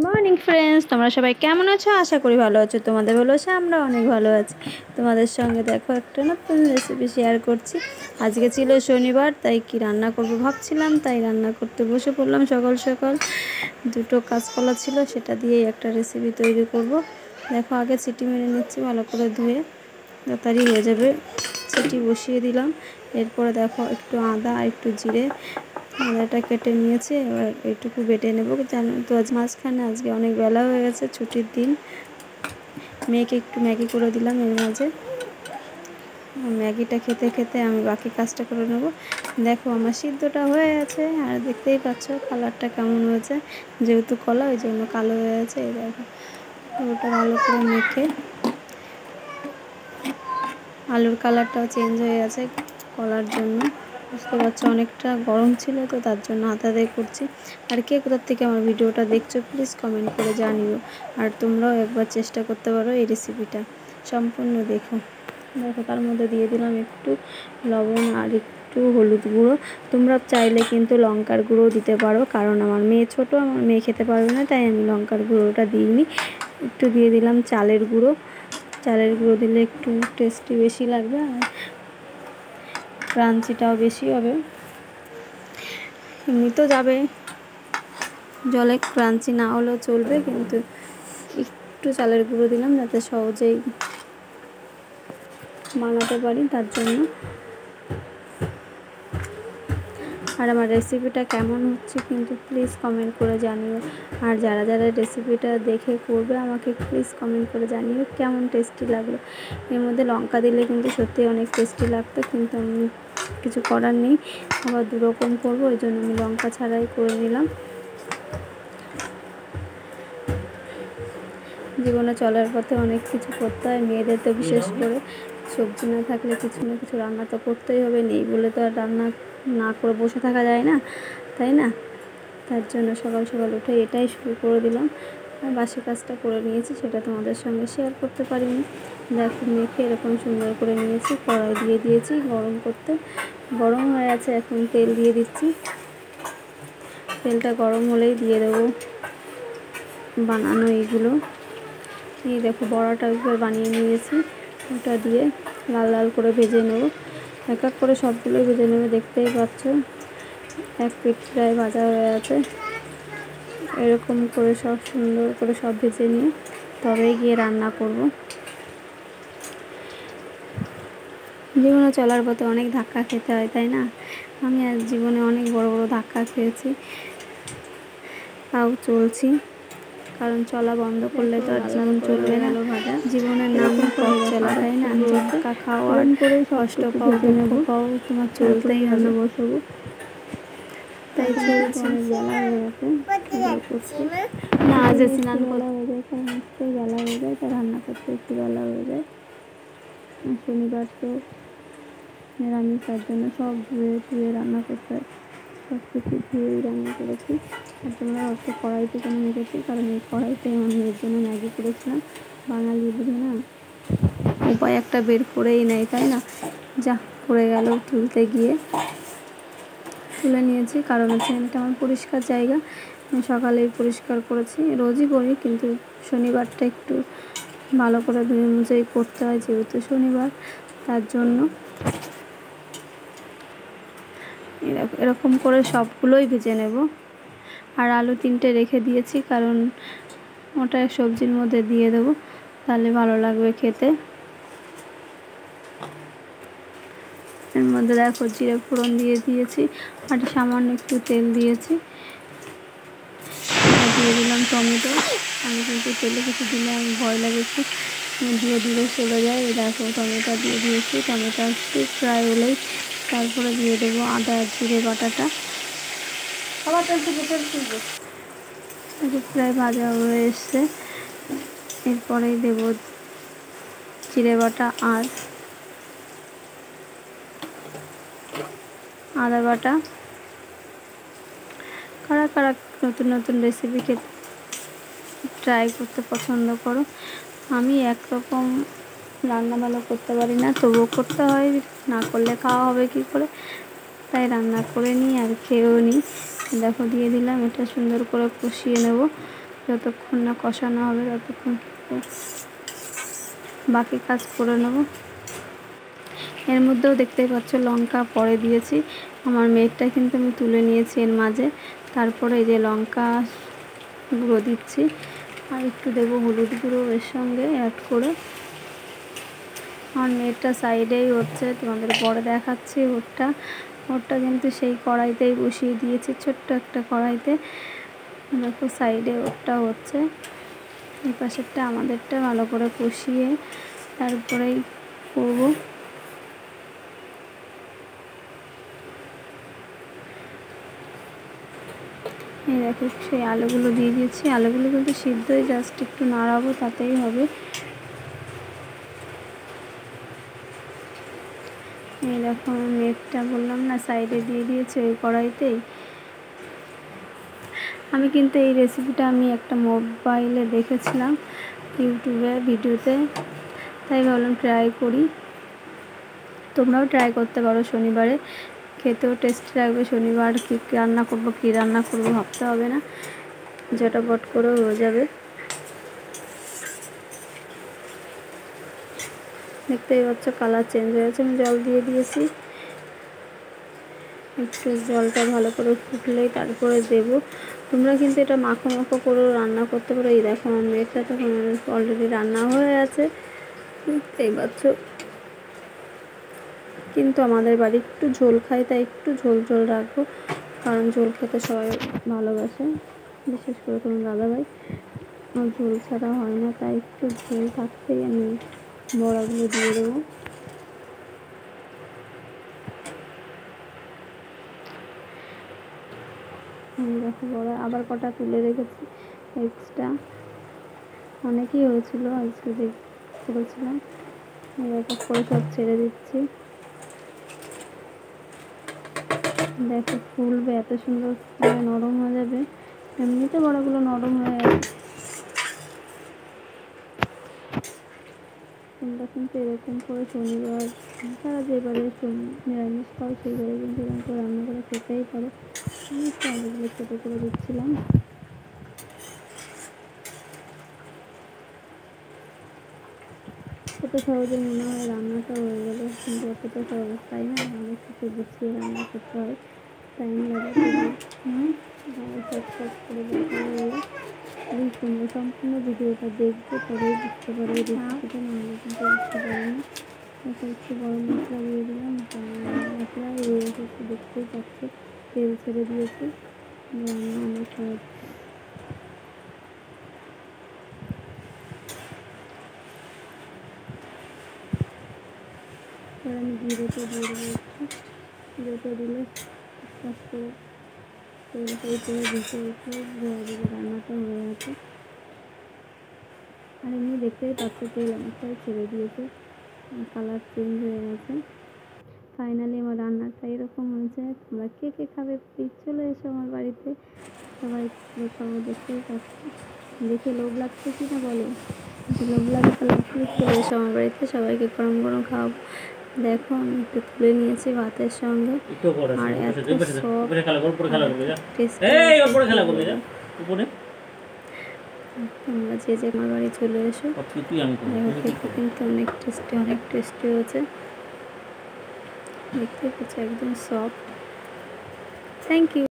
Morning friends, তোমরা সবাই কেমন আছো? আশা করি ভালো আছো। তোমাদের ভালো আছে, আমরা অনেক ভালো আছি। তোমাদের সঙ্গে দেখো একটা নতুন রেসিপি শেয়ার করছি। আজকে ছিল শনিবার, তাই কি রান্না করব ভাবছিলাম, তাই রান্না করতে বসে পড়লাম। সকাল সকাল দুটো কাঁচকলা ছিল, সেটা দিয়েই একটা রেসিপি তৈরি করব। দেখো আগে সিটি মেরে নিচ্ছি, ভালো করে ধুয়ে তাড়াতাড়ি হয়ে যাবে। সিটি বসিয়ে দিলাম। এরপরে দেখো একটু আদা আর একটু জিরে, আদাটা কেটে নিয়েছি। এবার এইটুকু বেটে নেবো। জানো তো আজ মাঝখানে আজকে অনেক বেলা হয়ে গেছে, ছুটির দিন। মেয়েকে একটু ম্যাগি করে দিলাম এর মাঝে। ম্যাগিটা খেতে খেতে আমি বাকি কাজটা করে নেব। দেখো আমার সিদ্ধটা হয়ে আছে, আর দেখতেই পাচ্ছ কালারটা কেমন হয়েছে। যেহেতু কলা ওই জন্য কালো হয়ে আছে। এই দেখো ওটা ভালো করে মেখে, আলুর কালারটাও চেঞ্জ হয়ে গেছে কলার জন্য। বুঝতে পারছো অনেকটা গরম ছিল, তো তার জন্য হাতা দিয়ে করছি। আর কে কোথার থেকে আমার ভিডিওটা দেখছো প্লিজ কমেন্ট করে জানিও। আর তোমরাও একবার চেষ্টা করতে পারো এই রেসিপিটা সম্পূর্ণ দেখো। দেখো তার মধ্যে দিয়ে দিলাম একটু লবণ আর একটু হলুদ গুঁড়ো। তোমরা চাইলে কিন্তু লঙ্কার গুঁড়ো দিতে পারো, কারণ আমার মেয়ে ছোটো, আমার মেয়ে খেতে পারবে না, তাই আমি লঙ্কার গুঁড়োটা দিইনি। একটু দিয়ে দিলাম চালের গুঁড়ো। চালের গুঁড়ো দিলে একটু টেস্টি বেশি লাগবে, আর ক্রাঞ্চিটাও বেশি হবে। এমনি তো যাবে, জলে ক্রাঞ্চি না হলেও চলবে, কিন্তু একটু চালের গুঁড়ো দিলাম যাতে সহজেই বানাতে পারি, তার জন্য। আর আমার রেসিপিটা কেমন হচ্ছে কিন্তু প্লিজ কমেন্ট করে জানিও। আর যারা যারা রেসিপিটা দেখে করবে আমাকে প্লিজ কমেন্ট করে জানিও কেমন টেস্টি লাগলো। এর মধ্যে লঙ্কা দিলে কিন্তু সত্যি অনেক টেস্টি লাগতো, কিন্তু আমি কিছু করার নেই, আবার দুরকম করবো, ওই জন্য আমি লঙ্কা ছাড়াই করে নিলাম। জীবনে চলার পথে অনেক কিছু করতে হয়, মেয়েদের তো বিশেষ করে। সবজি না থাকলে কিছু না কিছু রান্না তো করতেই হবে, নেই বলে তো আর রান্না না করে বসে থাকা যায় না, তাই না? তার জন্য সকাল সকাল উঠে এটাই শুরু করে দিলাম। আর বাসি কাজটা করে নিয়েছি, সেটা তোমাদের সঙ্গে শেয়ার করতে পারিনি। দেখো মেখে এরকম সুন্দর করে নিয়েছি, কড়াই দিয়ে দিয়েছি গরম করতে। গরম হয়ে আছে, এখন তেল দিয়ে দিচ্ছি। তেলটা গরম হলেই দিয়ে দেবো বানানো এইগুলো। এই দেখো বড়াটা একবার বানিয়ে নিয়েছি, ওটা দিয়ে লাল লাল করে ভেজে নেব। এক এক করে সবগুলোই ভেজে নেবে, দেখতেই পাচ্ছ এক পিঠ প্রায় ভাজা হয়ে আছে। এরকম করে সব সুন্দর করে সব ভেজে নিয়ে তবেই গিয়ে রান্না করব। জীবনে চলার পথে অনেক ধাক্কা খেতে হয়, তাই না? আমি আজ জীবনে অনেক বড় বড় ধাক্কা খেয়েছি, তাও চলছি, কারণ চলা বন্ধ করলে তো আর জীবন চলবে না। জীবনের নাম পথ চলা, তাই না? ধাক্কা খাও আর কষ্ট পাও, দুঃখ পাও, তোমার চলতেই হবে। বসবো, তাই চলছে। না আজ স্নান বেলা হয়ে যায়, কারণ আজকে বেলা হয়ে যায়, তাই রান্না করতে একটু বেলা হয়ে যায়। শনিবার তো নিরামিষ, তার জন্য সব ধুয়ে রান্না করতে হয়। সব কিছু ধুয়েই রান্না করেছি। আর তোমরা হয়তো কড়াইতে কেন মেখেছি, কারণ এই কড়াইতে আমার মেয়ের জন্য ম্যাগি করেছিলাম। বাঙালি বুঝে না, উপায় একটা বের করেই নেয়, তাই না? যা পড়ে গেল তুলতে গিয়ে, তুলে নিয়েছি, কারণ হচ্ছে এটা আমার পরিষ্কার জায়গা। আমি সকালেই পরিষ্কার করেছি, রোজই করি, কিন্তু শনিবারটা একটু ভালো করে ধুয়ে মুছেই করতে হয়, যেহেতু শনিবার, তার জন্য। এরকম করে সবগুলোই ভেজে নেব। আর আলু 3টে রেখে দিয়েছি, কারণ ওটা সবজির মধ্যে দিয়ে দেবো, তাহলে ভালো লাগবে খেতে। এর মধ্যে দেখো জিরে ফোড়ন দিয়ে দিয়েছি, আর সামান্য একটু তেল দিয়েছি। দিয়ে দিলাম টমেটো। আমি কিন্তু তেলে কিছু দিলে আমি ভয় লাগে একটু, দিয়ে দিলে চলে যায়। দেখো টমেটো দিয়ে দিয়েছি, টমেটো একটু ফ্রাই হলেই তারপরে দিয়ে দেবো আদা আর জিরে বাটাটা। প্রায় ভাজা হয়ে এসছে, এরপরেই দেবো জিরে বাটা আর আদা বাটা। কারা কারা নতুন নতুন রেসিপি ট্রাই করতে পছন্দ করো? আমি একরকম রান্না ভালো করতে পারি না, তবুও করতে হয়, না করলে খাওয়া হবে কী করে, তাই রান্না করে নিই আর খেয়েও নিই। দেখো দিয়ে দিলাম, এটা সুন্দর করে কষিয়ে নেব। যতক্ষণ না কষানো হবে ততক্ষণ বাকি কাজ করে নেব। এর মধ্যেও দেখতেই পাচ্ছ লঙ্কা পরে দিয়েছি, আমার মেয়েরটা কিন্তু আমি তুলে নিয়েছি এর মাঝে। তারপরে এই যে লঙ্কা গুঁড়ো দিচ্ছি, আর একটু দেবো হলুদ গুঁড়ো এর সঙ্গে অ্যাড করে। আমার মেয়েরটা সাইডেই হচ্ছে, তোমাদের পরে দেখাচ্ছি। ওরটা কিন্তু সেই কড়াইতেই বসিয়ে দিয়েছি, ছোট্ট একটা কড়াইতে। দেখো সাইডে ওরটা হচ্ছে, এই পাশেরটা আমাদেরটা ভালো করে কষিয়ে তারপরেই করব। এই দেখো সেই আলুগুলো দিয়ে দিয়েছি, আলুগুলো কিন্তু সিদ্ধই, জাস্ট একটু নাড়াবো তাতেই হবে। এই দেখো মেয়েরটা বললাম না সাইডে দিয়ে দিয়েছে ওই কড়াইতেই। আমি কিন্তু এই রেসিপিটা আমি একটা মোবাইলে দেখেছিলাম, ইউটিউবে ভিডিওতে, তাই ভাবলাম ট্রাই করি। তোমরাও ট্রাই করতে পারো শনিবারে, খেতেও টেস্টি লাগবে। শনিবার কী রান্না করবো ভাবতে হবে না, ঝটাপট করেও হয়ে যাবে। দেখতেই পাচ্ছ কালার চেঞ্জ হয়ে গেছে, আমি জল দিয়ে দিয়েছি। একটু জলটা ভালো করে ফুটলেই তারপরে দেব। তোমরা কিন্তু এটা মাখো মাখো করেও রান্না করতে পারো। এই দেখো আমার মেয়েটা তখন অলরেডি রান্না হয়ে আছে, দেখতেই পাচ্ছ। কিন্তু আমাদের বাড়ি একটু ঝোল খাই, তাই একটু ঝোল ঝোল রাখবো, কারণ ঝোল খেতে সবাই ভালোবাসে, বিশেষ করে তোমার দাদাভাই। আমার ঝোল ছাড়া হয় না, তাই একটু ঝোল থাকতেই আমি বড়াগুলো দিয়ে দেবো। দেখো বড়া আবার কটা তুলে রেখেছি এক্সট্রা, অনেকই হয়েছিল আজকে করেছিলাম। এক এক করে সব ছেড়ে দিচ্ছি। দেখো ফুলবে, এত সুন্দর ফুলে নরম হয়ে যাবে। এমনিতে বড়াগুলো নরম হয়ে যাবে, তোমরা কিন্তু এরকম করে শনিবার, তারা যেবারে নিরামিষ খাও সেইবারে কিন্তু এরকম করে রান্না করে খেতেই পারো। আমি একটু আলুগুলো ছোটো করে দিচ্ছিলাম। কত সহজে মনে হয় রান্নাটা হয়ে গেল, কিন্তু অতটা সহজ তাই না, অনেক কিছু গুছিয়ে রান্না করতে হয়, টাইম লাগে। সব করে দেখানো হলো। প্লিজ তোমরা সম্পূর্ণ ভিডিওটা দেখবে, তবেই বুঝতে পারবে রেসিপিটা, নাহলে কিন্তু বুঝতে পারবে না। একটু গরম মশলা দিয়ে দিলাম, মশলা এই একটু দেখতেই পাচ্ছ তেল ছেড়ে দিয়েছি। রান্না অনেক সহজ। এবার আমি জিরেটা দিয়ে দেবো একটু, জিরেটা দিলে আস্তে করে তেলটা উপরে ভেসে উঠে ধোয়া দিলে রান্নাটা হয়ে আছে। আর এমনি দেখতেই পাচ্ছ তেল অনেকটাই ছেড়ে দিয়েছে, কালার চেঞ্জ হয়ে গেছে। ফাইনালি আমার রান্নাটা এরকম হয়েছে। তোমরা কে কে খাবে প্লিজ চলে এসো আমার বাড়িতে, সবাই খাবো। দেখতেই পাচ্ছ, দেখে লোভ লাগছে কি না বলো, লোভ লাগে তাহলে প্লিজ চলে এসো আমার বাড়িতে, সবাইকে গরম গরম খাওয়াবো। দেখো আমি একটু তুলে নিয়েছি ভাতের সঙ্গে, আর এত তোমরা যে যে আমার বাড়ি চলে এসো। দেখো কিন্তু অনেক টেস্টি হয়েছে, দেখতে পাচ্ছি একদম সফট। Thank you.